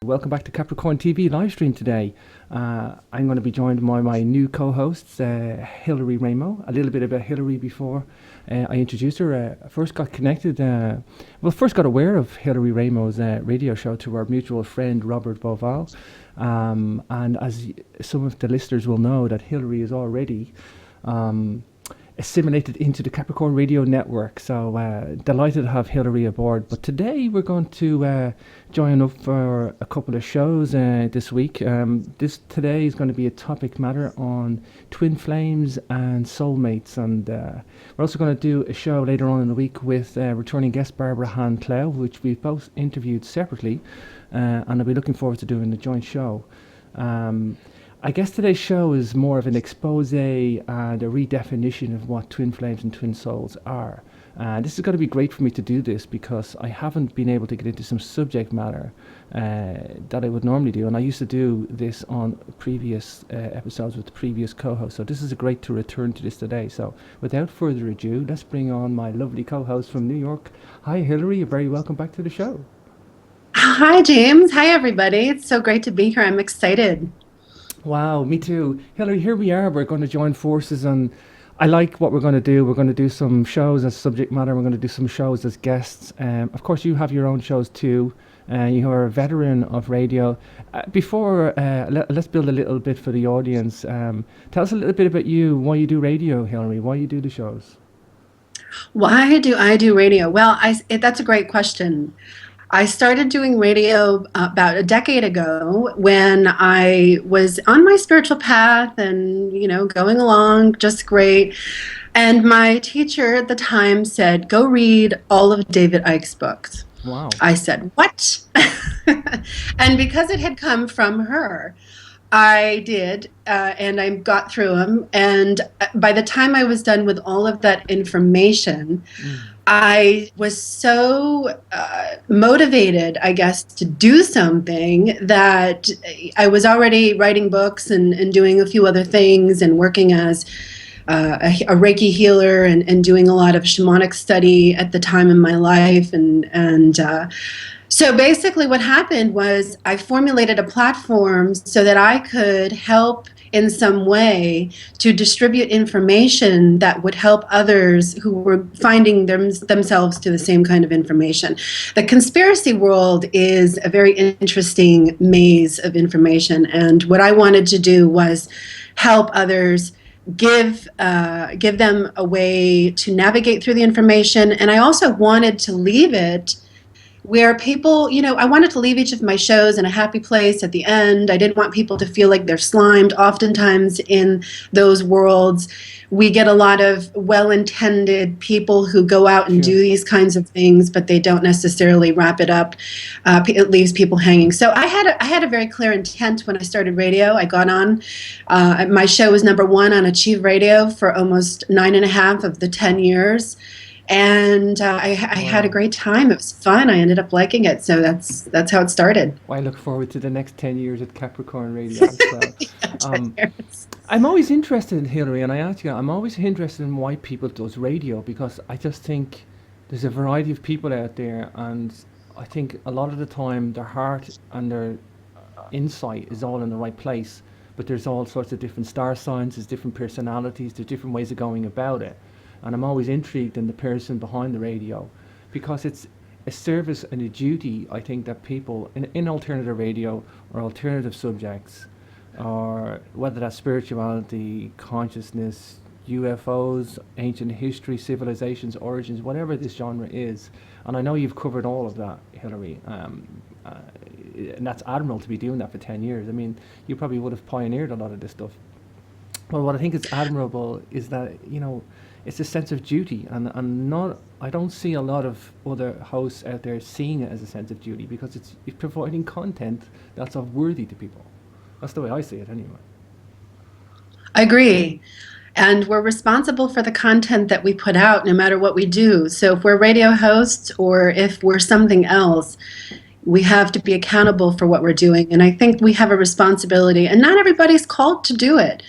welcome back to Capricorn TV live stream today. I'm going to be joined by my new co-hosts, Hilary Raimo. A little bit about Hilary before I introduced her. First got connected, first got aware of Hilary Raimo's radio show to our mutual friend Robert Boval. And as some of the listeners will know, that Hilary is already assimilated into the Capricorn Radio Network. So delighted to have Hilary aboard. But today we're going to join up for a couple of shows this week. Today is going to be a topic matter on twin flames and soulmates. And we're also going to do a show later on in the week with returning guest Barbara Han-Clow, which we've both interviewed separately. And I'll be looking forward to doing the joint show. I guess today's show is more of an expose and a redefinition of what twin flames and twin souls are. This is going to be great for me to do this because I haven't been able to get into some subject matter that I would normally do. And I used to do this on previous episodes with the previous co-host. So this is great to return to this today. So without further ado, let's bring on my lovely co-host from New York. Hi, Hilary. You're very welcome back to the show. Hi, James. Hi, everybody. It's so great to be here. I'm excited. Wow, me too. Hilary, here we are. We're going to join forces, and I like what we're going to do. We're going to do some shows as subject matter. We're going to do some shows as guests. Of course, you have your own shows too. You are a veteran of radio. Let's build a little bit for the audience. Tell us a little bit about you, why you do radio, Hilary, why you do the shows. Why do I do radio? Well, that's a great question. I started doing radio about a decade ago when I was on my spiritual path and, going along just great. And my teacher at the time said, go read all of David Icke's books. Wow. I said, what? And because it had come from her, I did, and I got through them. And by the time I was done with all of that information, I was so motivated, I guess, to do something that I was already writing books and doing a few other things and working as a Reiki healer and doing a lot of shamanic study at the time in my life. So basically what happened was I formulated a platform so that I could help in some way to distribute information that would help others who were finding themselves to the same kind of information. The conspiracy world is a very interesting maze of information, and what I wanted to do was help others, give them a way to navigate through the information, and I also wanted to leave it where people, I wanted to leave each of my shows in a happy place at the end. I didn't want people to feel like they're slimed. Oftentimes in those worlds, we get a lot of well-intended people who go out and do these kinds of things, but they don't necessarily wrap it up. It leaves people hanging. So I had a very clear intent when I started radio. I got on. My show was #1 on Achieve Radio for almost 9.5 of the 10 years. And I had a great time. It was fun. I ended up liking it. So that's how it started. Well, I look forward to the next 10 years at Capricorn Radio as well. I'm always interested in Hilary, and I'm always interested in why people does radio, because I just think there's a variety of people out there, and I think a lot of the time their heart and their insight is all in the right place, but there's all sorts of different star signs, there's different personalities, there's different ways of going about it. And I'm always intrigued in the person behind the radio, because it's a service and a duty, I think, that people in alternative radio or alternative subjects, or whether that's spirituality, consciousness, UFOs, ancient history, civilizations, origins, whatever this genre is. And I know you've covered all of that, Hilary, and that's admirable to be doing that for 10 years. I mean, you probably would have pioneered a lot of this stuff. But what I think is admirable is that, it's a sense of duty, and I don't see a lot of other hosts out there seeing it as a sense of duty, because it's providing content that's of worthy to people. That's the way I see it anyway. I agree. And we're responsible for the content that we put out no matter what we do. So if we're radio hosts or if we're something else, we have to be accountable for what we're doing. And I think we have a responsibility, and not everybody's called to do it.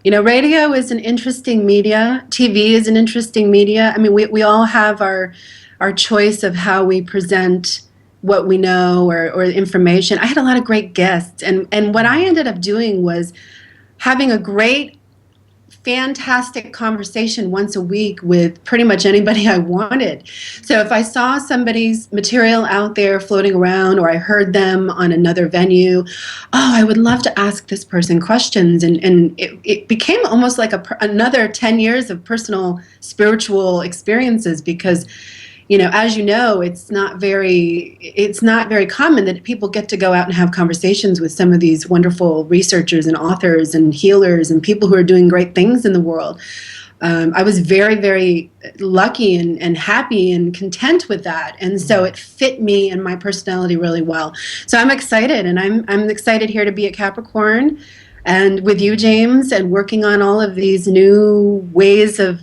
Radio is an interesting media. TV is an interesting media. I mean, we all have our choice of how we present what we know or information. I had a lot of great guests, and what I ended up doing was having a great, fantastic conversation once a week with pretty much anybody I wanted. So if I saw somebody's material out there floating around, or I heard them on another venue, oh, I would love to ask this person questions. And it became almost like another 10 years of personal spiritual experiences, because as you know, it's not very common that people get to go out and have conversations with some of these wonderful researchers and authors and healers and people who are doing great things in the world. I was very, very lucky and happy and content with that, and so it fit me and my personality really well. So I'm excited, and I'm excited here to be at Capricorn, and with you, James, and working on all of these new ways of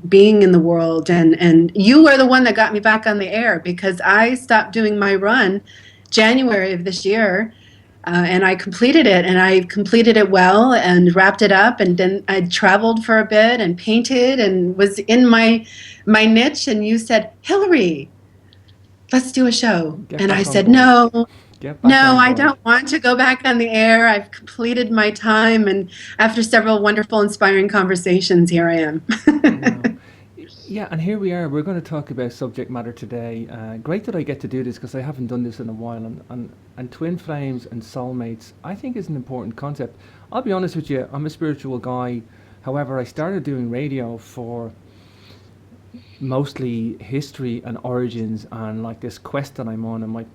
being in the world. And you were the one that got me back on the air, because I stopped doing my run January of this year, and I completed it, and I completed it well and wrapped it up. And then I traveled for a bit and painted and was in my niche. And you said, Hillary, let's do a show. And I said, no. No, I don't want to go back on the air. I've completed my time, and after several wonderful, inspiring conversations, here I am. Yeah, and here we are. We're going to talk about subject matter today. Great that I get to do this, because I haven't done this in a while. And twin flames and soulmates, I think, is an important concept. I'll be honest with you, I'm a spiritual guy. However, I started doing radio for mostly history and origins, and like this quest that I'm on, and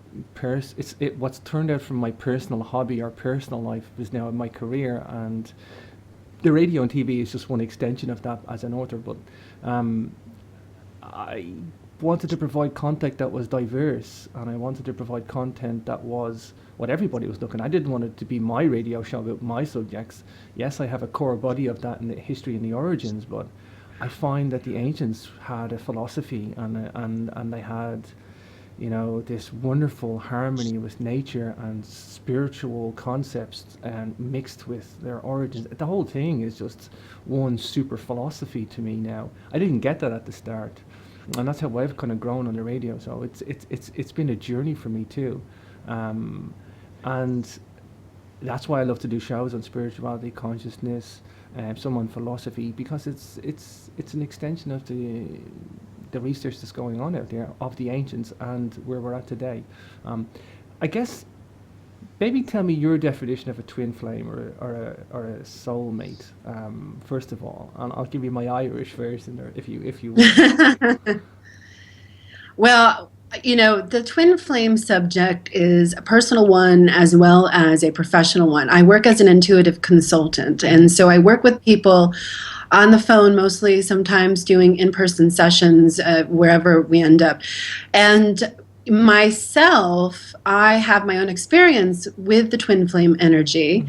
what's turned out from my personal hobby or personal life is now my career, and the radio and TV is just one extension of that as an author. But I wanted to provide content that was diverse, and I wanted to provide content that was what everybody was looking. I didn't want it to be my radio show about my subjects. Yes, I have a core body of that in the history and the origins, but I find that the ancients had a philosophy, and they had, this wonderful harmony with nature and spiritual concepts, and mixed with their origins. The whole thing is just one super philosophy to me now. I didn't get that at the start, and that's how I've kind of grown on the radio. So it's been a journey for me too, and that's why I love to do shows on spirituality, consciousness, some on philosophy, because it's an extension of the research that's going on out there of the ancients and where we're at today. I guess maybe tell me your definition of a twin flame or a soulmate, first of all, and I'll give you my Irish version, or if you want. Well, the twin flame subject is a personal one as well as a professional one. I work as an intuitive consultant, and so I work with people on the phone mostly, sometimes doing in-person sessions wherever we end up. And myself, I have my own experience with the twin flame energy,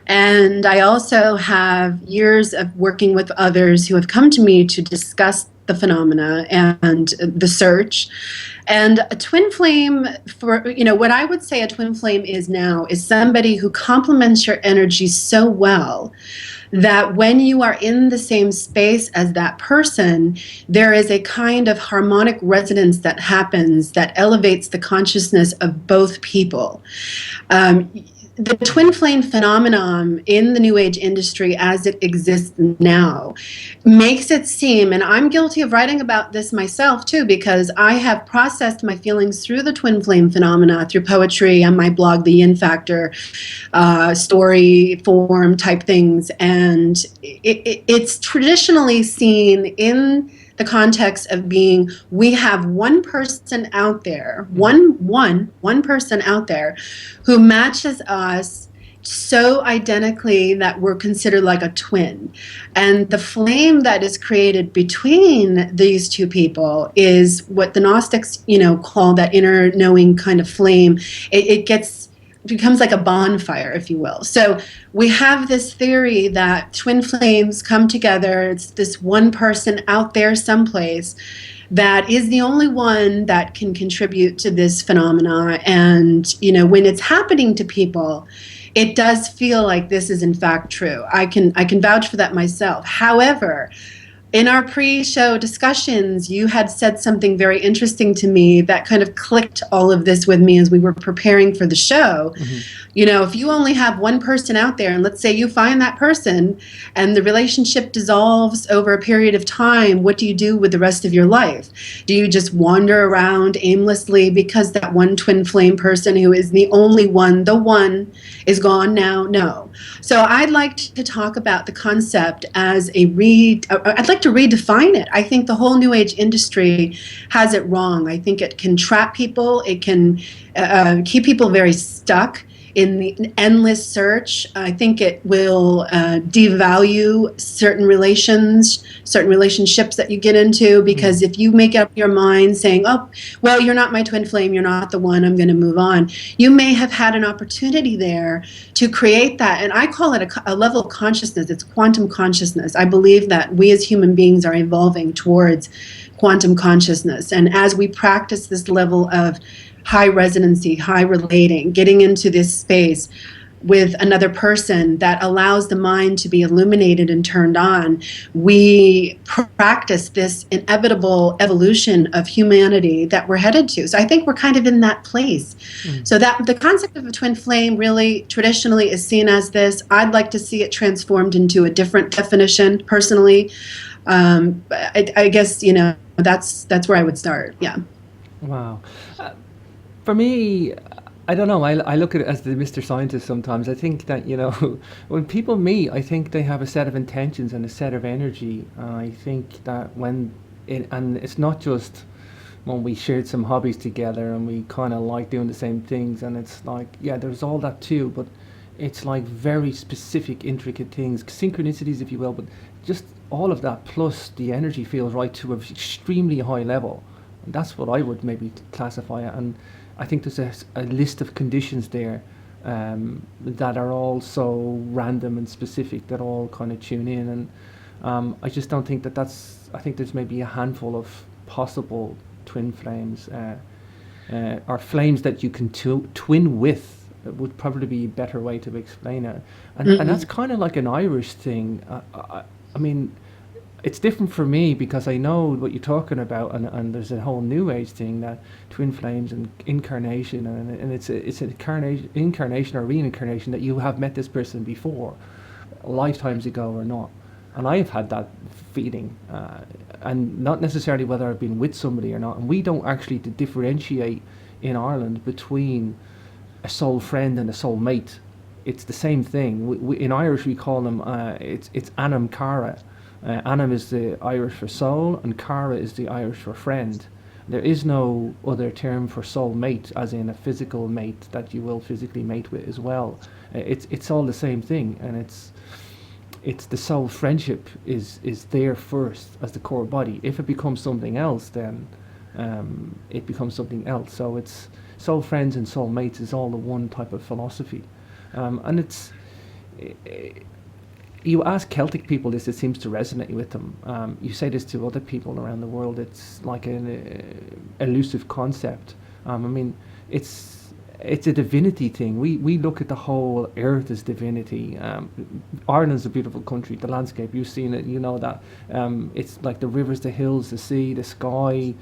and I also have years of working with others who have come to me to discuss the phenomena and the search. And a twin flame, what I would say a twin flame is now, is somebody who complements your energy so well that when you are in the same space as that person, there is a kind of harmonic resonance that happens that elevates the consciousness of both people. The twin flame phenomenon in the New Age industry as it exists now makes it seem, and I'm guilty of writing about this myself too, because I have processed my feelings through the twin flame phenomena through poetry on my blog, The Yin Factor, story form type things, and it's traditionally seen in the context of being, we have one person out there, one person out there who matches us so identically that we're considered like a twin. And the flame that is created between these two people is what the Gnostics, call that inner knowing kind of flame. It becomes like a bonfire, if you will. So we have this theory that twin flames come together. It's this one person out there someplace that is the only one that can contribute to this phenomena. And, when it's happening to people, it does feel like this is in fact true. I can vouch for that myself. However, in our pre-show discussions, you had said something very interesting to me that kind of clicked all of this with me as we were preparing for the show. Hmm. You know, if you only have one person out there, and let's say you find that person and the relationship dissolves over a period of time, what do you do with the rest of your life? Do you just wander around aimlessly because that one twin flame person who is the only one, the one, is gone now? No. So I'd like to talk about the concept as I'd like to redefine it. I think the whole New Age industry has it wrong. I think it can trap people. It can keep people very stuck in the endless search. I think it will devalue certain relationships that you get into, because if you make up your mind saying, oh, well, you're not my twin flame, you're not the one, I'm going to move on, you may have had an opportunity there to create that. And I call it a level of consciousness. It's quantum consciousness. I believe that we as human beings are evolving towards quantum consciousness. And as we practice this level of high resonancy, high relating, getting into this space with another person that allows the mind to be illuminated and turned on, we practice this inevitable evolution of humanity that we're headed to. So I think we're kind of in that place. So that the concept of a twin flame really traditionally is seen as this. I'd like to see it transformed into a different definition personally. I guess, you know, that's where I would start. Yeah. Wow. For me, I don't know. I look at it as the Mr. Scientist sometimes. I think that, you know, when people meet, I think they have a set of intentions and a set of energy. I think that and it's not just when we shared some hobbies together and we kind of like doing the same things. And it's like, yeah, there's all that too, but it's like very specific, intricate things, synchronicities, if you will, but just all of that plus the energy feels right to an extremely high level. And that's what I would maybe classify it. And I think there's a list of conditions there that are all so random and specific that all kind of tune in. And I just don't think I think there's maybe a handful of possible twin flames or flames that you can twin with. It would probably be a better way to explain it. And that's kind of like an Irish thing. I mean, it's different for me because I know what you're talking about, and there's a whole New Age thing, that twin flames and incarnation, and it's an incarnation or reincarnation that you have met this person before, lifetimes ago or not. And I've had that feeling, and not necessarily whether I've been with somebody or not. And we don't actually differentiate in Ireland between a soul friend and a soul mate. It's the same thing. In Irish we call them it's anam cara. Anam is the Irish for soul, and Cara is the Irish for friend. There is no other term for soul mate, as in a physical mate that you will physically mate with as well. It's all the same thing, and it's the soul friendship is there first as the core body. If it becomes something else, then it becomes something else. So it's soul friends and soul mates is all the one type of philosophy, and it's. You ask Celtic people this, it seems to resonate with them. You say this to other people around the world, it's like an elusive concept. I mean, it's a divinity thing. We look at the whole earth as divinity. Ireland's a beautiful country, the landscape, you've seen it, you know that. It's like the rivers, the hills, the sea, the sky,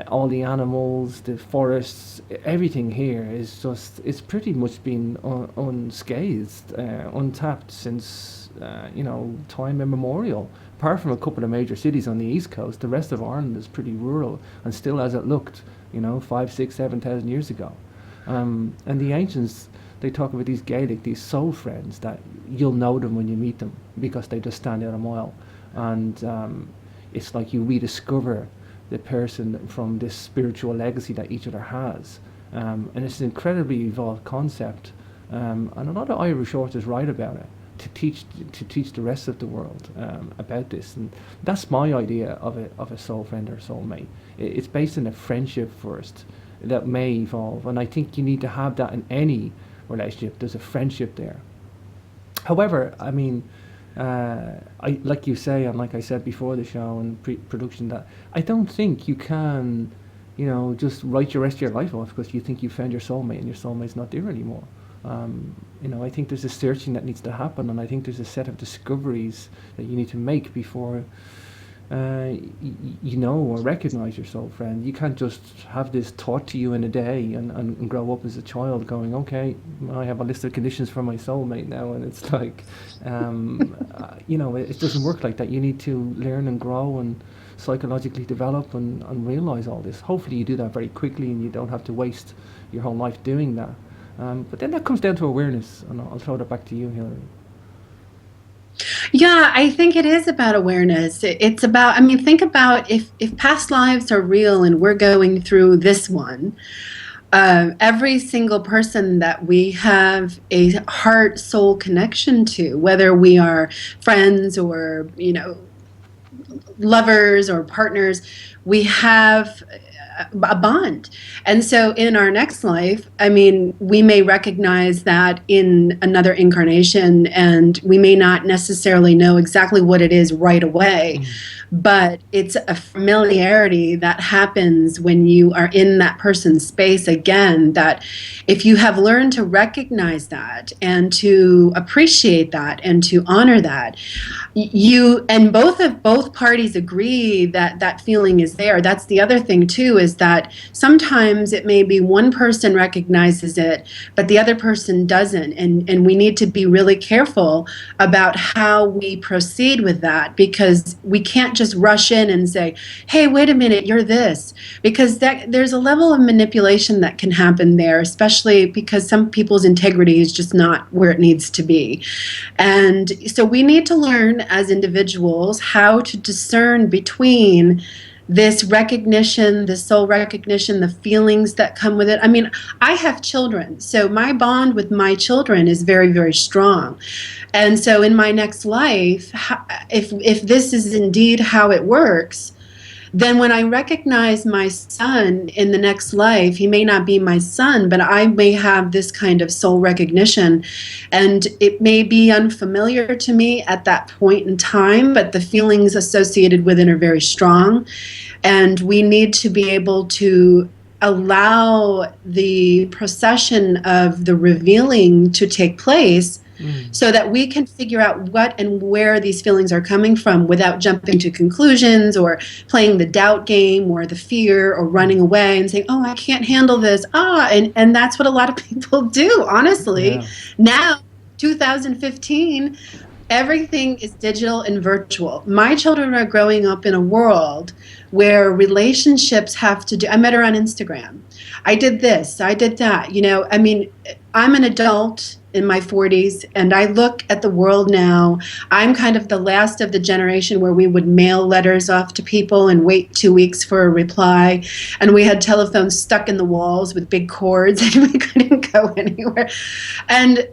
all the animals, the forests, everything here is just, it's pretty much been unscathed, untapped since time immemorial. Apart from a couple of major cities on the east coast, the rest of Ireland is pretty rural and still as it looked, 5, 6, 7,000 years ago. And the ancients, they talk about these Gaelic, these soul friends, that you'll know them when you meet them because they just stand out a mile. And it's like you rediscover the person from this spiritual legacy that each other has. And it's an incredibly evolved concept. And a lot of Irish authors write about it to teach the rest of the world about this. And that's my idea of a soul friend or soul mate. It's based on a friendship first that may evolve. And I think you need to have that in any relationship. There's a friendship there. However, I mean, I like you say, and like I said before the show and pre-production, that I don't think you can, just write your rest of your life off because you think you found your soulmate and your soulmate's not there anymore. I think there's a searching that needs to happen, and I think there's a set of discoveries that you need to make before you know or recognize your soul friend. You can't just have this taught to you in a day and grow up as a child going, okay, I have a list of conditions for my soulmate now, and it's like, it doesn't work like that. You need to learn and grow and psychologically develop and realize all this. Hopefully, you do that very quickly and you don't have to waste your whole life doing that. But then that comes down to awareness, and I'll throw that back to you, Hilary. Yeah, I think it is about awareness. It's about, I mean, think about if past lives are real and we're going through this one, every single person that we have a heart soul connection to, whether we are friends or, lovers or partners, we have a bond. And so in our next life, I mean, we may recognize that in another incarnation, and we may not necessarily know exactly what it is right away, but it's a familiarity that happens when you are in that person's space again, that if you have learned to recognize that and to appreciate that and to honor that, you and both parties agree that that feeling is there. That's the other thing too, is that sometimes it may be one person recognizes it but the other person doesn't, and we need to be really careful about how we proceed with that, because we can't just rush in and say, hey, wait a minute, you're this, because there's a level of manipulation that can happen there, especially because some people's integrity is just not where it needs to be. And so we need to learn as individuals how to discern between this recognition, the soul recognition, the feelings that come with it. I mean, I have children, so my bond with my children is very, very strong. And so in my next life, if this is indeed how it works, then when I recognize my son in the next life, he may not be my son, but I may have this kind of soul recognition. And it may be unfamiliar to me at that point in time, but the feelings associated with it are very strong. And we need to be able to allow the procession of the revealing to take place, so that we can figure out what and where these feelings are coming from without jumping to conclusions or playing the doubt game or the fear or running away and saying, oh, I can't handle this. And that's what a lot of people do, honestly. Yeah. Now, 2015, everything is digital and virtual. My children are growing up in a world where relationships have to do, I met her on Instagram. I did this, I did that. I mean, I'm an adult in my 40s, and I look at the world now. I'm kind of the last of the generation where we would mail letters off to people and wait 2 weeks for a reply, and we had telephones stuck in the walls with big cords and we couldn't go anywhere. And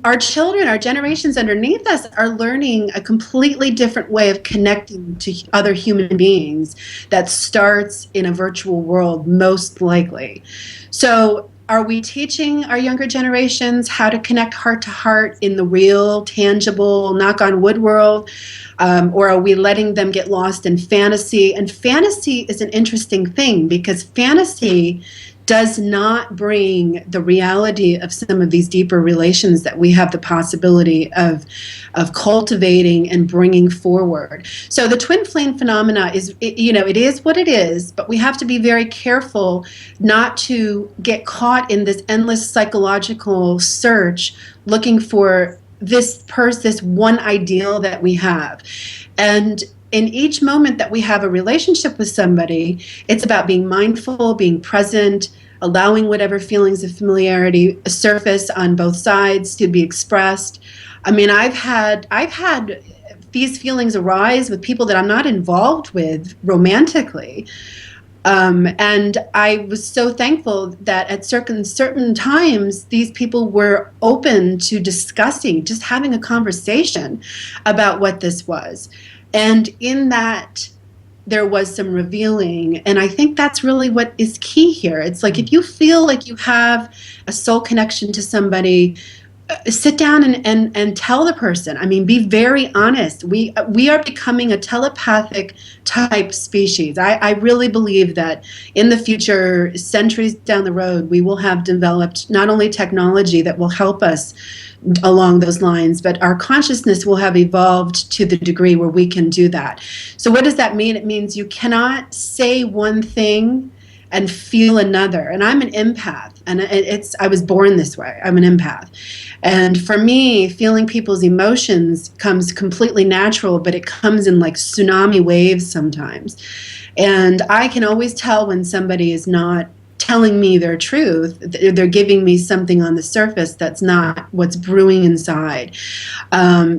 our children, our generations underneath us, are learning a completely different way of connecting to other human beings that starts in a virtual world, most likely. So are we teaching our younger generations how to connect heart to heart in the real, tangible, knock on wood world? Or are we letting them get lost in fantasy? And fantasy is an interesting thing, because fantasy does not bring the reality of some of these deeper relations that we have the possibility of cultivating and bringing forward. So the twin flame phenomena is, it is what it is, but we have to be very careful not to get caught in this endless psychological search looking for this one ideal that we have. And in each moment that we have a relationship with somebody, it's about being mindful, being present, allowing whatever feelings of familiarity surface on both sides to be expressed. I mean, I've had these feelings arise with people that I'm not involved with romantically. And I was so thankful that at certain times, these people were open to discussing, just having a conversation about what this was. And in that, there was some revealing. And I think that's really what is key here. It's like, if you feel like you have a soul connection to somebody, sit down and tell the person. I mean, be very honest. We are becoming a telepathic type species. I really believe that in the future, centuries down the road, we will have developed not only technology that will help us along those lines, but our consciousness will have evolved to the degree where we can do that. So what does that mean? It means you cannot say one thing and feel another. And I'm an empath, and I was born this way. I'm an empath. And for me, feeling people's emotions comes completely natural, but it comes in like tsunami waves sometimes. And I can always tell when somebody is not telling me their truth. They're giving me something on the surface that's not what's brewing inside.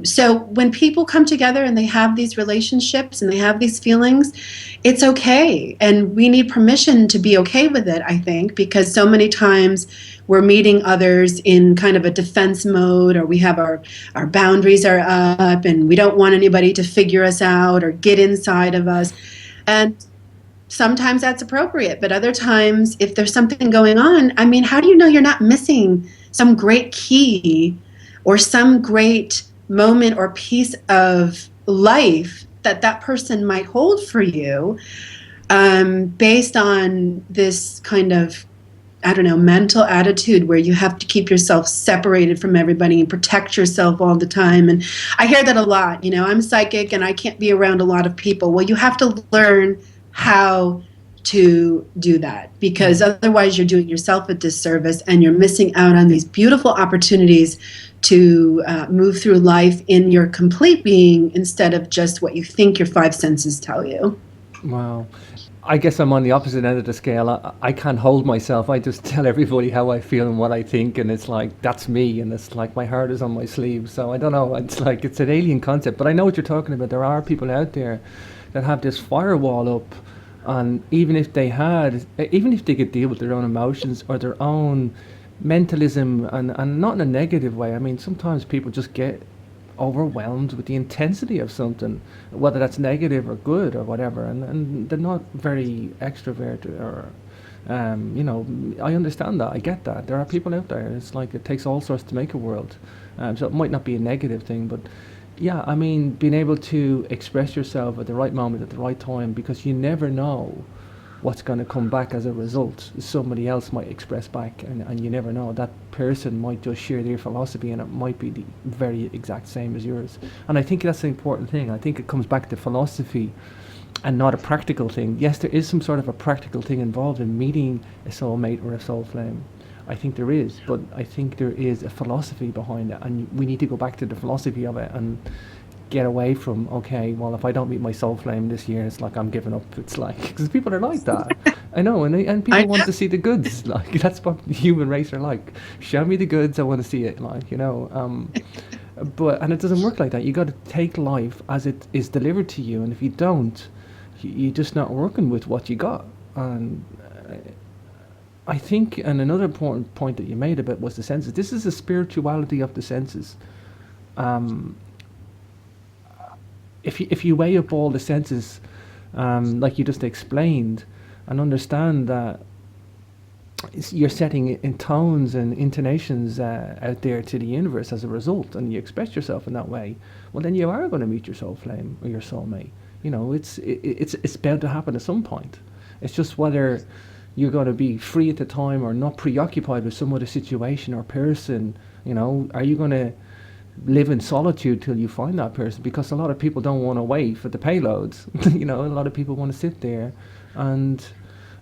So when people come together and they have these relationships and they have these feelings, it's okay. And we need permission to be okay with it, I think, because so many times we're meeting others in kind of a defense mode, or we have our boundaries are up and we don't want anybody to figure us out or get inside of us. And sometimes that's appropriate, but other times, if there's something going on, I mean, how do you know you're not missing some great key or some great moment or piece of life that that person might hold for you, based on this kind of, I don't know, mental attitude where you have to keep yourself separated from everybody and protect yourself all the time. And I hear that a lot. You know, I'm psychic and I can't be around a lot of people. Well, you have to learn how to do that, because otherwise you're doing yourself a disservice and you're missing out on these beautiful opportunities to move through life in your complete being instead of just what you think your five senses tell you. Wow. I guess I'm on the opposite end of the scale. I can't hold myself. I just tell everybody how I feel and what I think, and it's like, that's me, and it's like my heart is on my sleeve. So I don't know. It's like, it's an alien concept, but I know what you're talking about. There are people out there that have this firewall up, and even if they could deal with their own emotions or their own mentalism, and not in a negative way. I mean, sometimes people just get overwhelmed with the intensity of something, whether that's negative or good or whatever, and they're not very extroverted or, I understand that. I get that. There are people out there. It's like it takes all sorts to make a world. So it might not be a negative thing, but yeah, I mean, being able to express yourself at the right moment, at the right time, because you never know what's going to come back as a result. Somebody else might express back, and you never know. That person might just share their philosophy, and it might be the very exact same as yours. And I think that's the important thing. I think it comes back to philosophy and not a practical thing. Yes, there is some sort of a practical thing involved in meeting a soulmate or a soul flame. I think there is, but I think there is a philosophy behind it, and we need to go back to the philosophy of it and get away from, okay, well, if I don't meet my soul flame this year, it's like I'm giving up. It's like, because people are like that. I know, and people want to see the goods. Like, that's what the human race are like. Show me the goods, I want to see it. Like, but and it doesn't work like that. You got to take life as it is delivered to you, and if you don't, you're just not working with what you got. And I think, and another important point that you made about was the senses. This is the spirituality of the senses. If you weigh up all the senses, like you just explained, and understand that you're setting in tones and intonations out there to the universe as a result, and you express yourself in that way, well, then you are going to meet your soul flame or your soulmate. It's bound to happen at some point. It's just whether you're going to be free at the time or not preoccupied with some other situation or person. Are you going to live in solitude till you find that person? Because a lot of people don't want to wait for the payloads. A lot of people want to sit there, and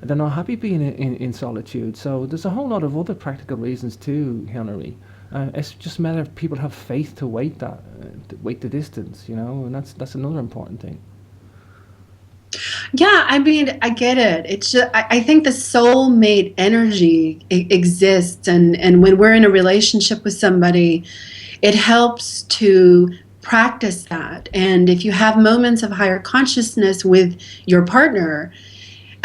they're not happy being in solitude. So there's a whole lot of other practical reasons too, Henry. It's just a matter of people have faith to wait the distance, and that's another important thing. Yeah, I mean, I get it. It's just, I think the soulmate energy exists, and when we're in a relationship with somebody, it helps to practice that. And if you have moments of higher consciousness with your partner,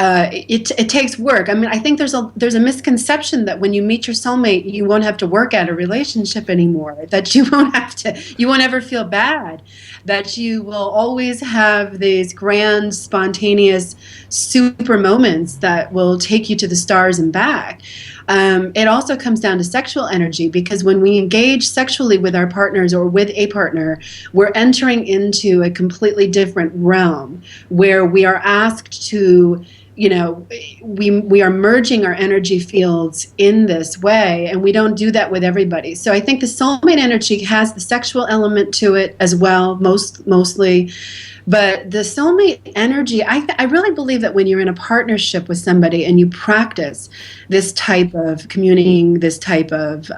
it takes work. I mean, I think there's a misconception that when you meet your soulmate, you won't have to work at a relationship anymore. That you won't ever feel bad. That you will always have these grand, spontaneous, super moments that will take you to the stars and back. It also comes down to sexual energy, because when we engage sexually with our partners or with a partner, we're entering into a completely different realm where we are asked to, we are merging our energy fields in this way, and we don't do that with everybody. So I think the soulmate energy has the sexual element to it as well, mostly. But the soulmate energy, I really believe that when you're in a partnership with somebody and you practice this type of communing, this type of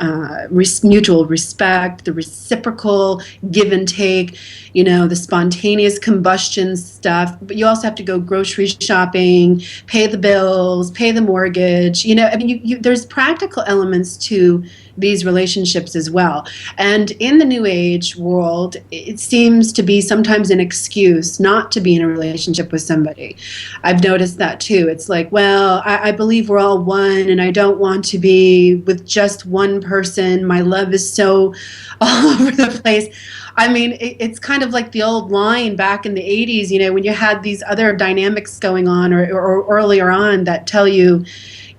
mutual respect, the reciprocal give and take, the spontaneous combustion stuff, but you also have to go grocery shopping, pay the bills, pay the mortgage. I mean, there's practical elements to these relationships as well. And in the New Age world, it seems to be sometimes an excuse not to be in a relationship with somebody. I've noticed that too. It's like, well, I believe we're all one, and I don't want to be with just one person. My love is so all over the place. I mean, it's kind of like the old line back in the 80s, when you had these other dynamics going on, or earlier on, that tell you,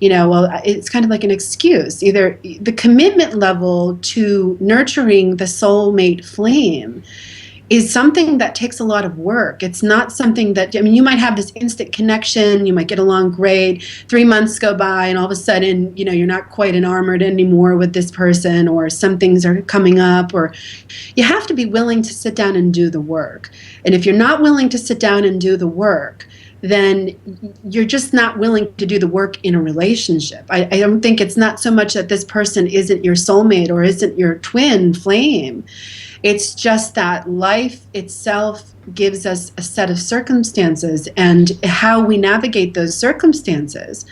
well, it's kind of like an excuse. Either the commitment level to nurturing the soulmate flame is something that takes a lot of work. It's not something that, I mean, you might have this instant connection, you might get along great, 3 months go by, and all of a sudden, you're not quite enamored anymore with this person, or some things are coming up, or you have to be willing to sit down and do the work. And if you're not willing to sit down and do the work, then you're just not willing to do the work in a relationship. I don't think it's not so much that this person isn't your soulmate or isn't your twin flame. It's just that life itself gives us a set of circumstances, and how we navigate those circumstances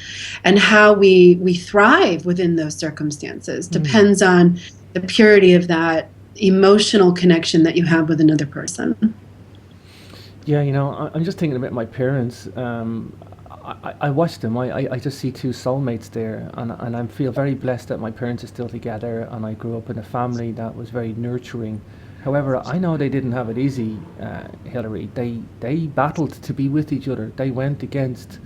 and how we thrive within those circumstances depends on the purity of that emotional connection that you have with another person. Yeah, I'm just thinking about my parents. I watched them. I just see two soulmates there, and I feel very blessed that my parents are still together, and I grew up in a family that was very nurturing. However, I know they didn't have it easy, Hillary. They battled to be with each other. They went against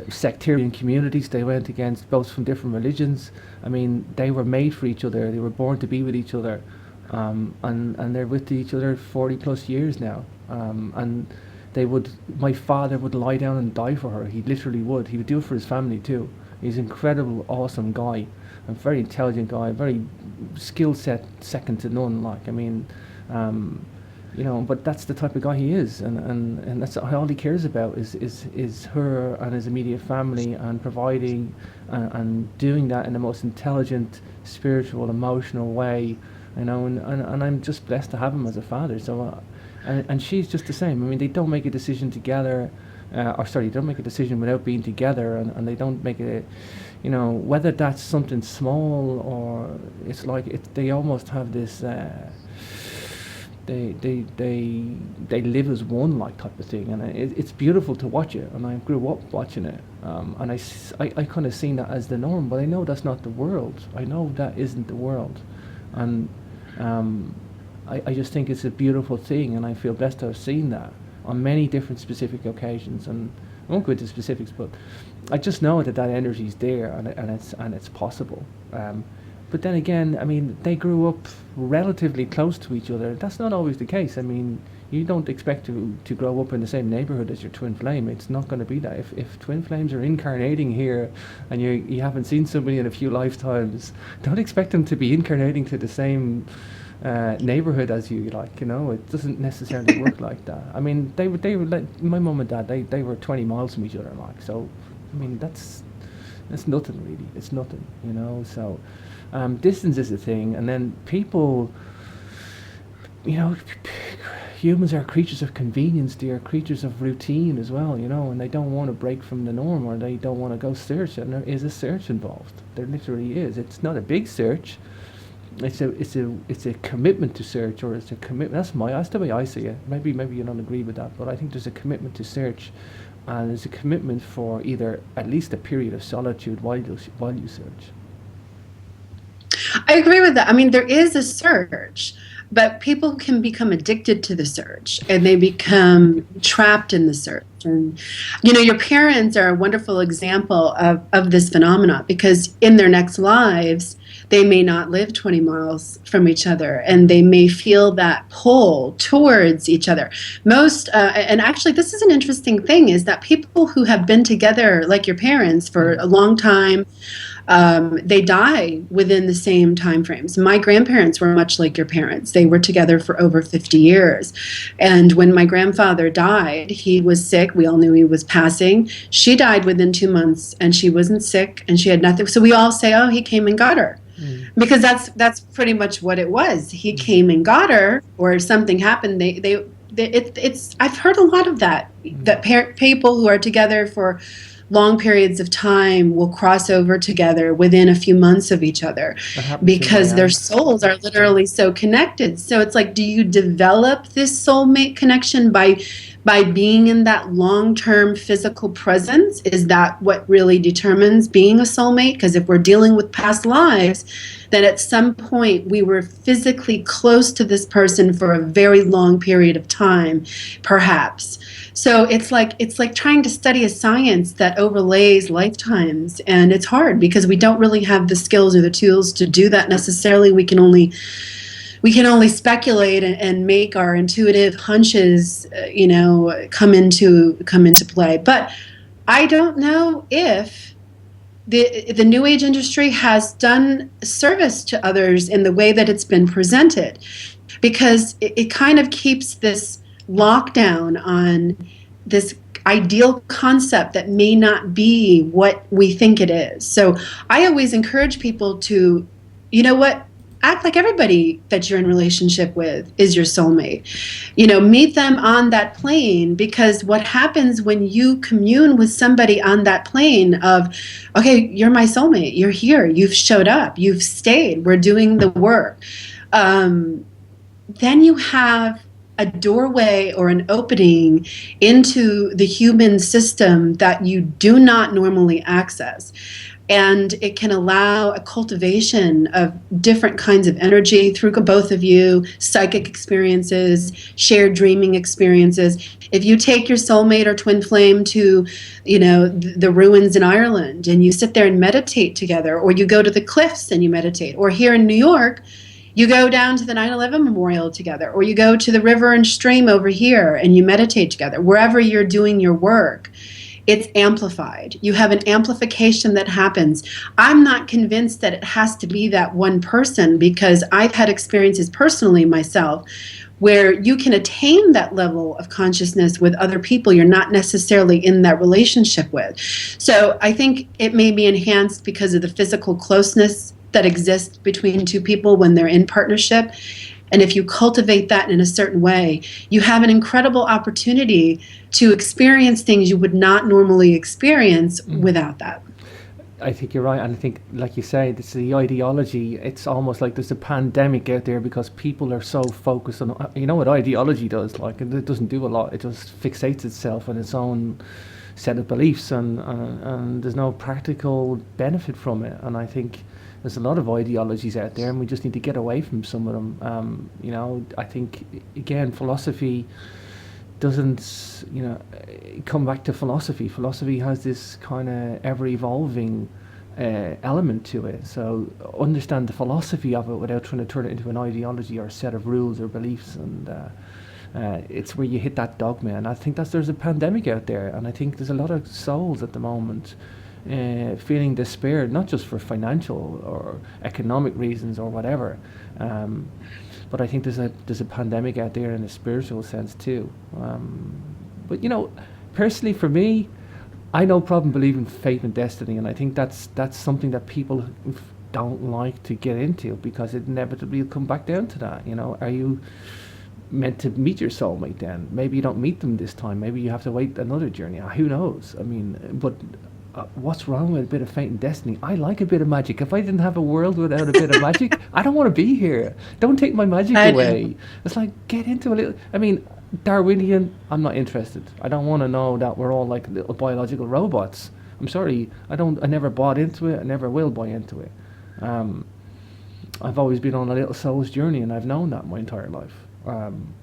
sectarian communities. They went against both from different religions. I mean, they were made for each other. They were born to be with each other, and they're with each other 40 plus years now. And my father would lie down and die for her. He literally would. He would do it for his family too. He's an incredible, awesome guy, a very intelligent guy, very skill set second to none. Like, I mean, but that's the type of guy he is, and that's all he cares about is her and his immediate family, and providing and doing that in the most intelligent, spiritual, emotional way. And I'm just blessed to have him as a father. So. And she's just the same. I mean, they don't make a decision together, they don't make a decision without being together, and they don't make it, whether that's something small or it's like they almost have this, they live as one, like, type of thing, and it's beautiful to watch it. And I grew up watching it, and I kind of seen that as the norm, but I know that's not the world. I know that isn't the world, and. I just think it's a beautiful thing, and I feel blessed to have seen that on many different specific occasions. And I won't go into specifics, but I just know that energy is there, and it's possible. But then again, I mean, they grew up relatively close to each other. That's not always the case. I mean, you don't expect to grow up in the same neighborhood as your twin flame. It's not going to be that. If twin flames are incarnating here, and you haven't seen somebody in a few lifetimes, don't expect them to be incarnating to the same neighborhood as you, like, it doesn't necessarily work like that. I mean, they were like my mum and dad. They were 20 miles from each other, like, so. I mean, that's nothing really. It's nothing, So, distance is a thing, and then people, humans are creatures of convenience. They are creatures of routine as well, and they don't want to break from the norm, or they don't want to go search. And there is a search involved. There literally is. It's not a big search. It's a commitment to search, or it's a commitment. That's the way I see it. Maybe you don't agree with that, but I think there's a commitment to search, and there's a commitment for either at least a period of solitude while you search. I agree with that. I mean, there is a search, but people can become addicted to the search, and they become trapped in the search. And, your parents are a wonderful example of this phenomena, because in their next lives, they may not live 20 miles from each other, and they may feel that pull towards each other. And actually, this is an interesting thing, is that people who have been together, like your parents, for a long time, they die within the same time frames. My grandparents were much like your parents. They were together for over 50 years. And when my grandfather died, he was sick. We all knew he was passing. She died within 2 months, and she wasn't sick, and she had nothing. So we all say, oh, he came and got her. Because that's pretty much what it was. He came and got her, or something happened. It's I've heard a lot of that. That people who are together for long periods of time will cross over together within a few months of each other, because their souls are literally so connected. So it's like, do you develop this soulmate connection by being in that long-term physical presence? Is that what really determines being a soulmate? Because if we're dealing with past lives, then at some point we were physically close to this person for a very long period of time, perhaps. So it's like trying to study a science that overlays lifetimes, and it's hard because we don't really have the skills or the tools to do that necessarily. We can only speculate and make our intuitive hunches, come into play. But I don't know if the New Age industry has done service to others in the way that it's been presented, because it kind of keeps this lockdown on this ideal concept that may not be what we think it is. So I always encourage people to, act like everybody that you're in relationship with is your soulmate. Meet them on that plane, because what happens when you commune with somebody on that plane of, okay, you're my soulmate, you're here, you've showed up, you've stayed, we're doing the work, then you have a doorway or an opening into the human system that you do not normally access. And it can allow a cultivation of different kinds of energy through both of you, psychic experiences, shared dreaming experiences. If you take your soulmate or twin flame to, the ruins in Ireland, and you sit there and meditate together, or you go to the cliffs and you meditate, or here in New York, you go down to the 9/11 memorial together, or you go to the river and stream over here and you meditate together. Wherever you're doing your work, it's amplified. You have an amplification that happens. I'm not convinced that it has to be that one person, because I've had experiences personally myself where you can attain that level of consciousness with other people you're not necessarily in that relationship with. So I think it may be enhanced because of the physical closeness that exists between two people when they're in partnership. And if you cultivate that in a certain way, you have an incredible opportunity to experience things you would not normally experience without that. I think you're right, and I think, like you say, it's the ideology. It's almost like there's a pandemic out there because people are so focused on, what ideology does, like, it doesn't do a lot. It just fixates itself on its own set of beliefs, and there's no practical benefit from it. And I think there's a lot of ideologies out there, and we just need to get away from some of them. I think, again, philosophy doesn't, come back to philosophy. Philosophy has this kind of ever-evolving element to it. So understand the philosophy of it without trying to turn it into an ideology or a set of rules or beliefs. And it's where you hit that dogma. And I think there's a pandemic out there, and I think there's a lot of souls at the moment feeling despair, not just for financial or economic reasons or whatever, but I think there's a pandemic out there in a spiritual sense too. But personally for me, I no problem believing fate and destiny, and I think that's something that people don't like to get into, because it inevitably will come back down to that. Are you meant to meet your soulmate then? Maybe you don't meet them this time. Maybe you have to wait another journey. Who knows? I mean, but what's wrong with a bit of fate and destiny? I like a bit of magic. If I didn't have a world without a bit of magic, I don't want to be here. Don't take my magic away. It's like, get into a little. I mean, Darwinian, I'm not interested. I don't want to know that we're all like little biological robots. I'm sorry. I never bought into it. I never will buy into it. I've always been on a little soul's journey, and I've known that my entire life.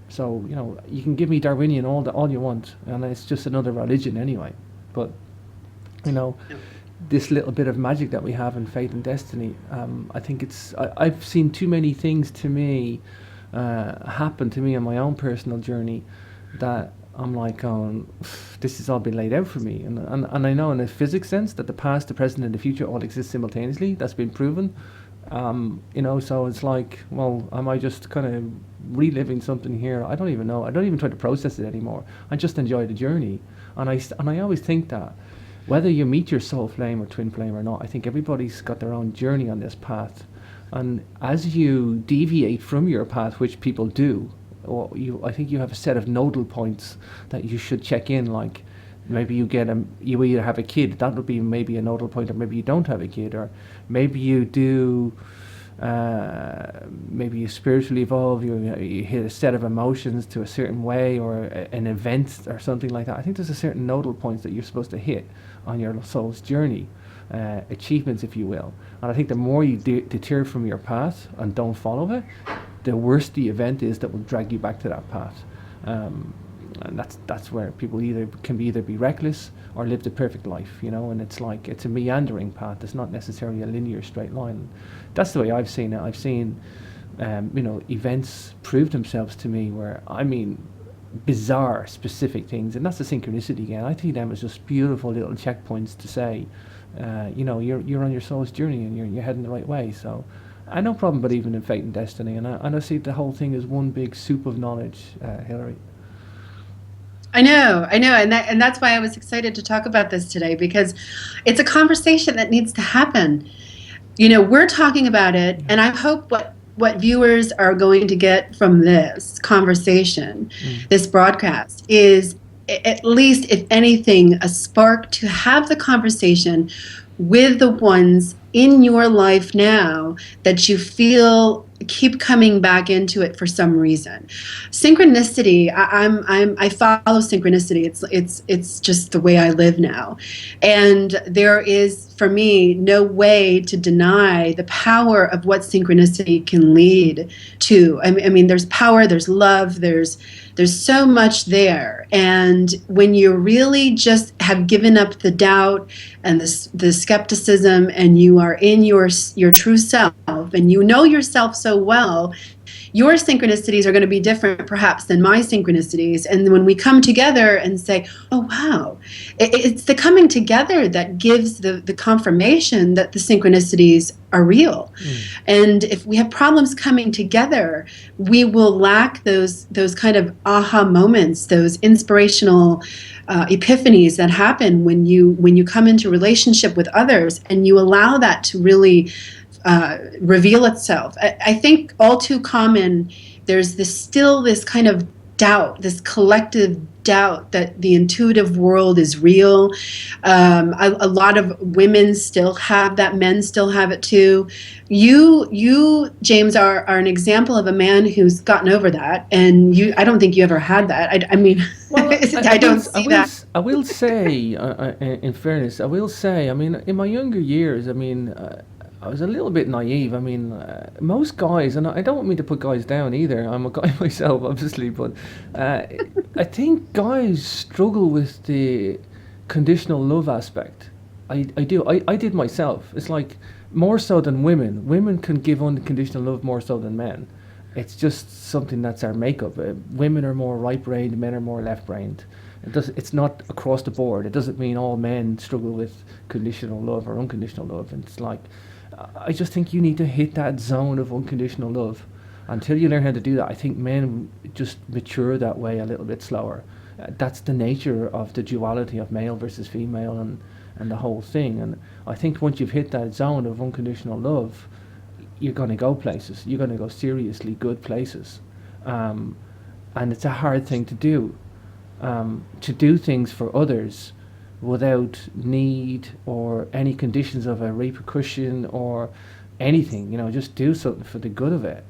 So you can give me Darwinian all you want, and it's just another religion anyway. But you know, this little bit of magic that we have in faith and destiny. I think I've seen too many things to me happen to me on my own personal journey that I'm like, oh, this has all been laid out for me. And I know in a physics sense that the past, the present, and the future all exist simultaneously. That's been proven. So it's like, well, am I just kind of reliving something here? I don't even know. I don't even try to process it anymore. I just enjoy the journey. And I always think that whether you meet your soul flame or twin flame or not, I think everybody's got their own journey on this path. And as you deviate from your path, which people do, I think you have a set of nodal points that you should check in. Like maybe you either have a kid, that would be maybe a nodal point, or maybe you don't have a kid, or maybe you do. Maybe you spiritually evolve. You hit a set of emotions to a certain way, or an event or something like that. I think there's a certain nodal points that you're supposed to hit on your soul's journey, achievements, if you will. And I think the more you deter from your path and don't follow it, the worse the event is that will drag you back to that path. And that's where people can either be reckless or live the perfect life, and it's like it's a meandering path. It's not necessarily a linear straight line. That's the way I've seen it. I've seen events prove themselves to me where, I mean, bizarre specific things, and that's the synchronicity again. I think them as just beautiful little checkpoints to say, you're on your soul's journey and you're heading the right way. So I no problem believing in fate and destiny, and I see the whole thing as one big soup of knowledge, Hilary. I know, and that's why I was excited to talk about this today, because it's a conversation that needs to happen. We're talking about it, and I hope what viewers are going to get from this conversation, this broadcast, is at least, if anything, a spark to have the conversation with the ones in your life now that you feel keep coming back into it for some reason. Synchronicity, I follow synchronicity. It's just the way I live now. And there is, for me, no way to deny the power of what synchronicity can lead to. I mean, there's power, there's love, there's so much there. And when you really just have given up the doubt and the skepticism, and you are in your true self, and you know yourself so well, your synchronicities are going to be different perhaps than my synchronicities. And when we come together and say, oh wow, it's the coming together that gives the confirmation that the synchronicities are real. And if we have problems coming together, we will lack those kind of aha moments, those inspirational epiphanies that happen when you come into relationship with others and you allow that to really reveal itself. I think all too common, there's this kind of doubt, this collective doubt that the intuitive world is real. A lot of women still have that, men still have it too. You, James, are an example of a man who's gotten over that, and I don't think you ever had that. I mean, well, I don't see that. I will say, in fairness, I mean, in my younger years, I mean, I was a little bit naive. I mean, most guys, and I don't mean to put guys down either. I'm a guy myself, obviously, but I think guys struggle with the conditional love aspect. I do. I did myself. It's like more so than women. Women can give unconditional love more so than men. It's just something that's our makeup. Women are more right-brained, men are more left-brained. It's not across the board. It doesn't mean all men struggle with conditional love or unconditional love. And it's like, I just think you need to hit that zone of unconditional love. Until you learn how to do that, I think men just mature that way a little bit slower. That's the nature of the duality of male versus female and the whole thing. And I think once you've hit that zone of unconditional love, you're going to go places. You're going to go seriously good places. And it's a hard thing to do. To do things for others without need or any conditions of a repercussion or anything, just do something for the good of it.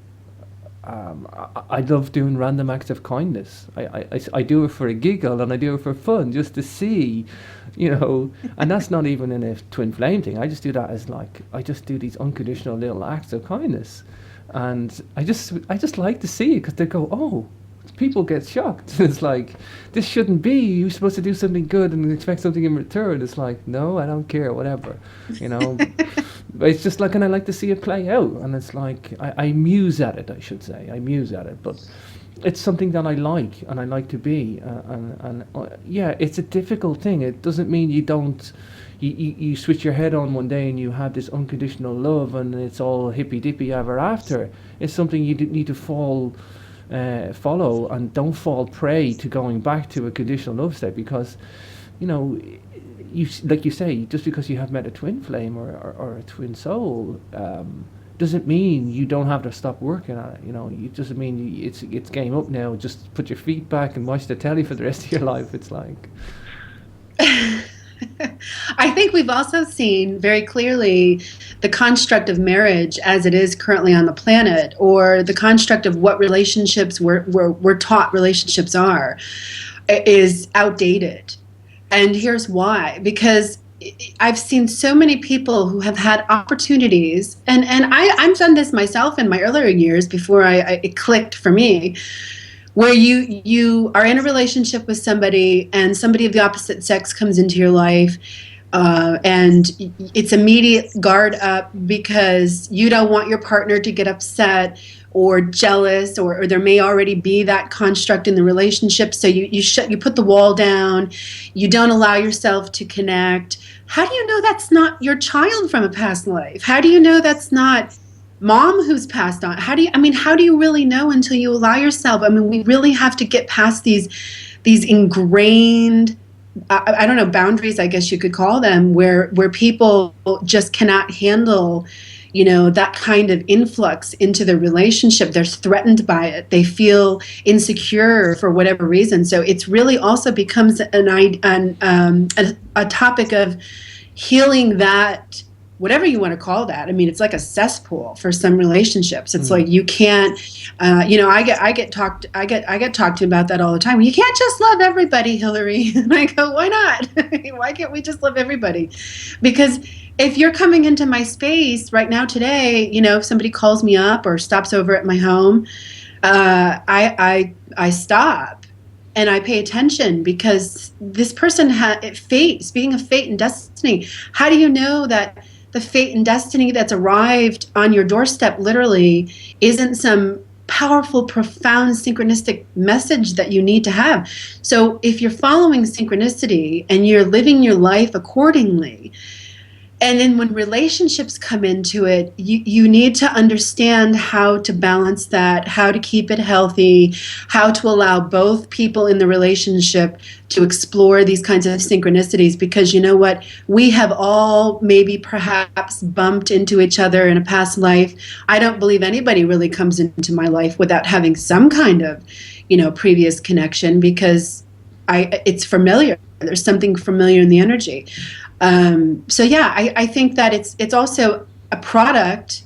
I love doing random acts of kindness. I do it for a giggle and I do it for fun, just to see, and that's not even in a twin flame thing. I just do that as I just do these unconditional little acts of kindness. And I just like to see it because they go, oh, people get shocked. It's like, this shouldn't be. You're supposed to do something good and expect something in return. It's like, no, I don't care, whatever, you know. But it's just like, and I like to see it play out. And it's like, I muse at it, I should say. I muse at it. But it's something that I like and I like to be. Yeah, it's a difficult thing. It doesn't mean you don't. You switch your head on one day and you have this unconditional love and it's all hippy dippy ever after. It's something you need to follow, and don't fall prey to going back to a conditional love state, because you know, you like you say, just because you have met a twin flame or a twin soul, doesn't mean you don't have to stop working on it. You know, it doesn't mean it's game up now. Just put your feet back and watch the telly for the rest of your life. It's like. I think we've also seen very clearly the construct of marriage as it is currently on the planet, or the construct of what relationships we're taught relationships are, is outdated. And here's why. Because I've seen so many people who have had opportunities, and I've done this myself in my earlier years before it clicked for me, where you are in a relationship with somebody and somebody of the opposite sex comes into your life, and it's immediate guard up because you don't want your partner to get upset or jealous, or there may already be that construct in the relationship, so you put the wall down, you don't allow yourself to connect. How do you know that's not your child from a past life? How do you know that's not mom who's passed on? How do you really know until you allow yourself? I mean, we really have to get past these ingrained, I don't know, boundaries, I guess you could call them, where people just cannot handle, you know, that kind of influx into the relationship. They're threatened by it. They feel insecure for whatever reason. So it's really also becomes a topic of healing that, whatever you want to call that. I mean, it's like a cesspool for some relationships. It's like you can't, you know, I get talked to about that all the time. You can't just love everybody, Hillary. And I go, why not? Why can't we just love everybody? Because if you're coming into my space right now today, you know, if somebody calls me up or stops over at my home, I stop and I pay attention, because this person speaking of fate and destiny, how do you know that the fate and destiny that's arrived on your doorstep literally isn't some powerful, profound, synchronistic message that you need to have? So if you're following synchronicity and you're living your life accordingly, and then when relationships come into it, you need to understand how to balance that, how to keep it healthy, how to allow both people in the relationship to explore these kinds of synchronicities. Because you know what? We have all maybe perhaps bumped into each other in a past life. I don't believe anybody really comes into my life without having some kind of, you know, previous connection, because it's familiar. There's something familiar in the energy. So yeah, I think that it's also a product.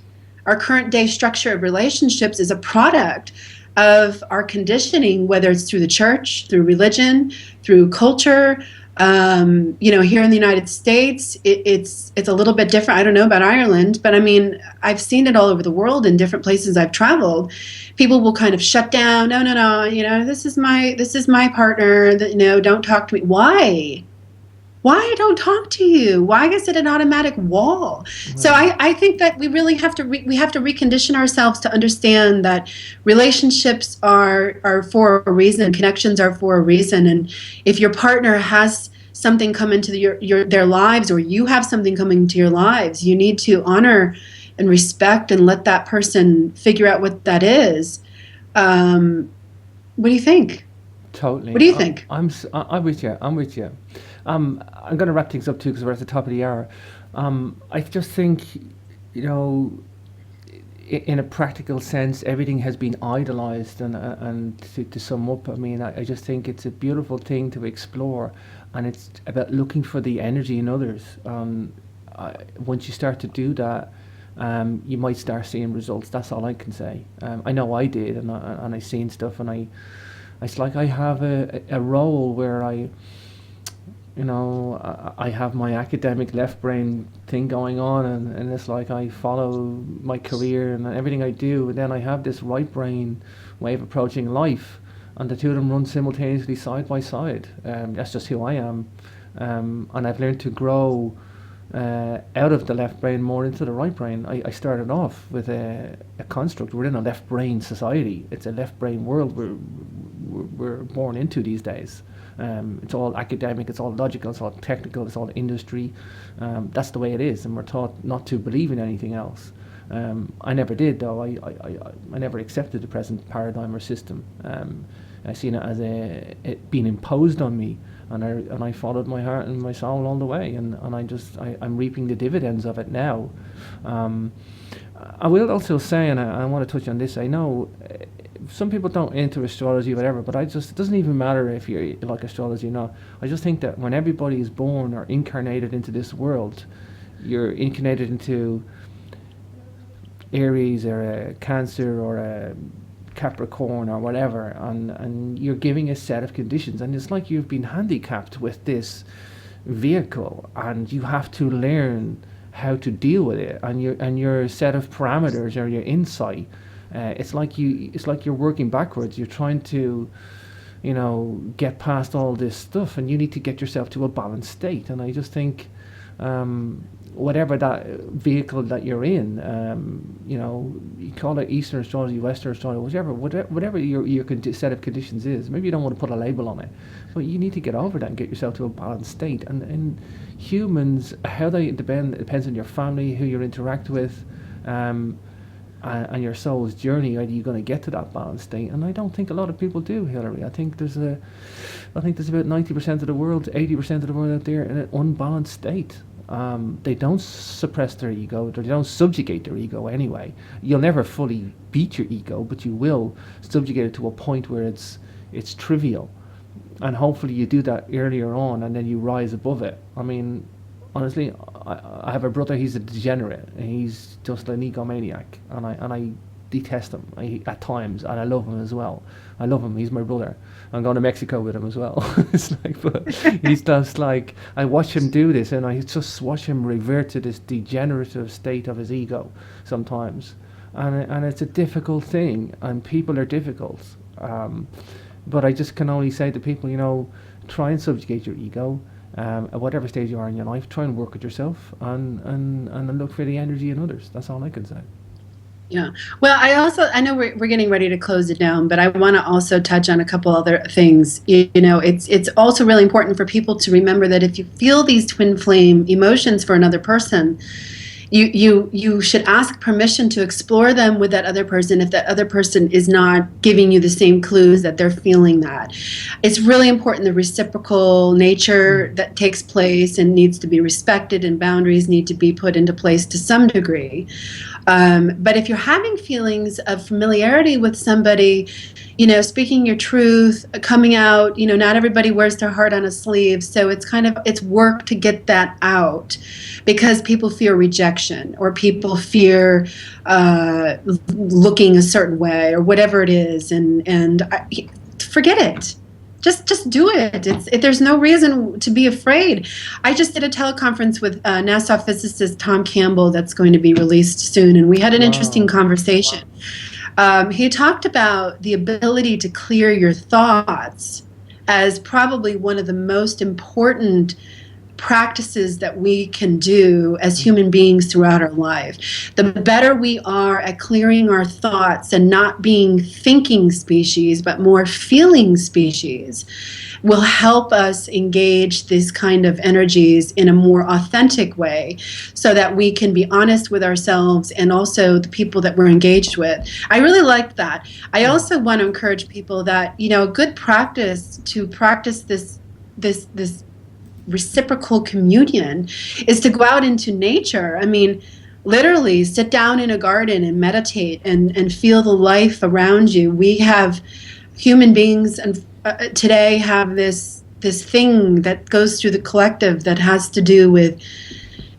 Our current day structure of relationships is a product of our conditioning, whether it's through the church, through religion, through culture. You know, here in the United States, it's a little bit different. I don't know about Ireland, but I mean, I've seen it all over the world in different places I've traveled. People will kind of shut down. No, you know, this is my partner. That, you know, don't talk to me. Why? Why don't talk to you? Why is it an automatic wall? Right. So I think that we really have to recondition ourselves to understand that relationships are for a reason, connections are for a reason, and if your partner has something come into their lives, or you have something coming into your lives, you need to honor and respect and let that person figure out what that is. What do you think? Totally. What do you think? I'm with you. I'm with you. I'm going to wrap things up too, because we're at the top of the hour. I just think, you know, in a practical sense, everything has been idolized, and to sum up, I mean, I just think it's a beautiful thing to explore, and it's about looking for the energy in others. Once you start to do that, you might start seeing results. That's all I can say. I know I did, and I seen stuff, and it's like I have a role where I have my academic left brain thing going on, and it's like I follow my career and everything I do, and then I have this right brain way of approaching life, and the two of them run simultaneously side by side. That's just who I am, and I've learned to grow out of the left brain more into the right brain. I started off with a construct. We're in a left brain society. It's a left brain world we're born into these days. It's all academic, it's all logical, it's all technical, it's all industry. That's the way it is, and we're taught not to believe in anything else. I never did, though. I never accepted the present paradigm or system. I seen it as it being imposed on me, and I followed my heart and my soul all the way, and I'm reaping the dividends of it now. I will also say, and I want to touch on this. I know some people don't enter astrology, whatever, but it doesn't even matter if you like astrology or not. I just think that when everybody is born or incarnated into this world, you're incarnated into Aries or a Cancer or a Capricorn or whatever, and you're giving a set of conditions, and it's like you've been handicapped with this vehicle, and you have to learn how to deal with it, and your set of parameters or your insight. It's like you're working backwards. You're trying to, get past all this stuff, and you need to get yourself to a balanced state. And I just think, whatever that vehicle that you're in, you call it Eastern astrology, Western astrology, whatever your set of conditions is. Maybe you don't want to put a label on it, but you need to get over that and get yourself to a balanced state. And humans, how they depend, it depends on your family, who you interact with. And your soul's journey, are you going to get to that balanced state? And I don't think a lot of people do, Hilary. I think there's about 90% of the world, 80% of the world out there in an unbalanced state. They don't suppress their ego, they don't subjugate their ego anyway. You'll never fully beat your ego, but you will subjugate it to a point where it's trivial. And hopefully you do that earlier on, and then you rise above it. I mean, honestly, I have a brother. He's a degenerate. He's just an egomaniac, and I detest him at times, and I love him as well. I love him. He's my brother. I'm going to Mexico with him as well. It's like, but he's just like, I watch him do this, and I just watch him revert to this degenerative state of his ego sometimes, and it's a difficult thing, and people are difficult. But I just can only say to people, try and subjugate your ego. At whatever stage you are in your life, try and work with yourself and look for the energy in others. That's all I can say. Yeah. Well, I know we're getting ready to close it down, but I want to also touch on a couple other things. It's also really important for people to remember that if you feel these twin flame emotions for another person, you should ask permission to explore them with that other person if that other person is not giving you the same clues that they're feeling that. It's really important, the reciprocal nature that takes place and needs to be respected, and boundaries need to be put into place to some degree. But if you're having feelings of familiarity with somebody, speaking your truth, coming out, not everybody wears their heart on a sleeve. So it's work to get that out, because people fear rejection, or people fear looking a certain way, or whatever it is. Forget it. Just do it. There's no reason to be afraid. I just did a teleconference with NASA physicist Tom Campbell that's going to be released soon, and we had an interesting conversation. He talked about the ability to clear your thoughts as probably one of the most important practices that we can do as human beings throughout our life. The better we are at clearing our thoughts and not being thinking species, but more feeling species, will help us engage these kind of energies in a more authentic way, so that we can be honest with ourselves and also the people that we're engaged with. I really like that. I also want to encourage people that, a good practice to practice this reciprocal communion is to go out into nature. I mean, literally sit down in a garden and meditate and feel the life around you. We have human beings and today have this thing that goes through the collective that has to do with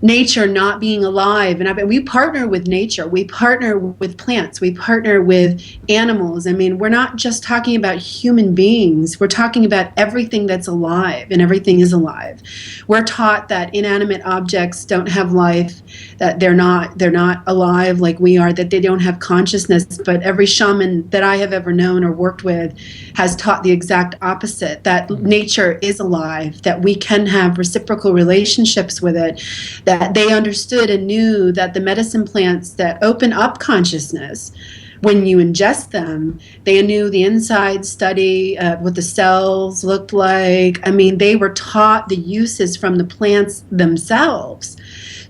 nature not being alive. And we partner with nature. We partner with plants. We partner with animals. I mean, we're not just talking about human beings. We're talking about everything that's alive, and everything is alive. We're taught that inanimate objects don't have life, that they're not alive like we are, that they don't have consciousness. But every shaman that I have ever known or worked with has taught the exact opposite, that nature is alive, that we can have reciprocal relationships with it, that they understood and knew that the medicine plants that open up consciousness, when you ingest them, they knew the inside study, what the cells looked like. I mean, they were taught the uses from the plants themselves.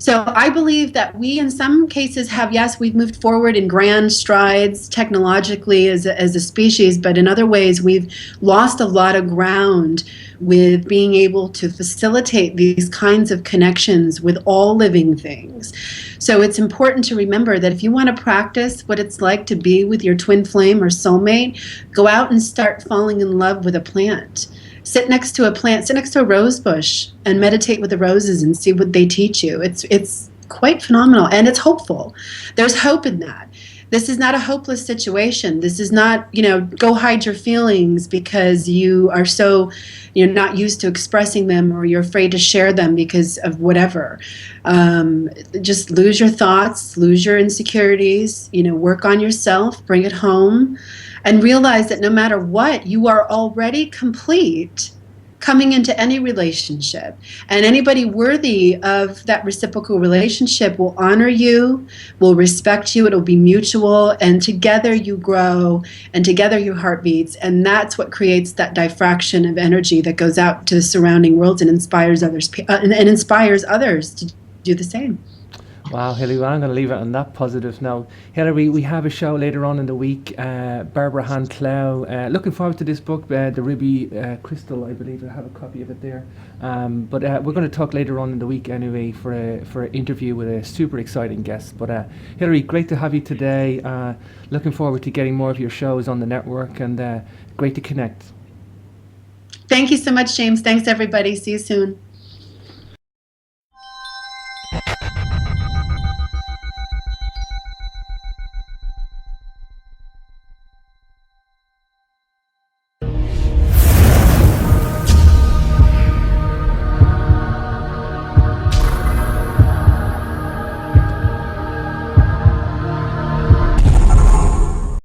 So I believe that we, in some cases, have, yes, we've moved forward in grand strides technologically as a species, but in other ways, we've lost a lot of ground with being able to facilitate these kinds of connections with all living things. So it's important to remember that if you want to practice what it's like to be with your twin flame or soulmate, go out and start falling in love with a plant. Sit next to a plant, sit next to a rose bush and meditate with the roses and see what they teach you. It's quite phenomenal, and it's hopeful. There's hope in that. This is not a hopeless situation. This is not, go hide your feelings because you're not used to expressing them, or you're afraid to share them because of whatever. Just lose your thoughts, lose your insecurities, work on yourself, bring it home, and realize that no matter what, you are already complete coming into any relationship. And anybody worthy of that reciprocal relationship will honor you, will respect you, it'll be mutual, and together you grow, and together your heart beats, and that's what creates that diffraction of energy that goes out to the surrounding world and inspires others to do the same. Wow, Hilary, well, I'm going to leave it on that positive note. Hilary, we have a show later on in the week. Barbara Han-Clow. Looking forward to this book, The Ruby Crystal, I believe. I have a copy of it there. But we're going to talk later on in the week anyway for an interview with a super exciting guest. But Hilary, great to have you today. Looking forward to getting more of your shows on the network, and great to connect. Thank you so much, James. Thanks, everybody. See you soon.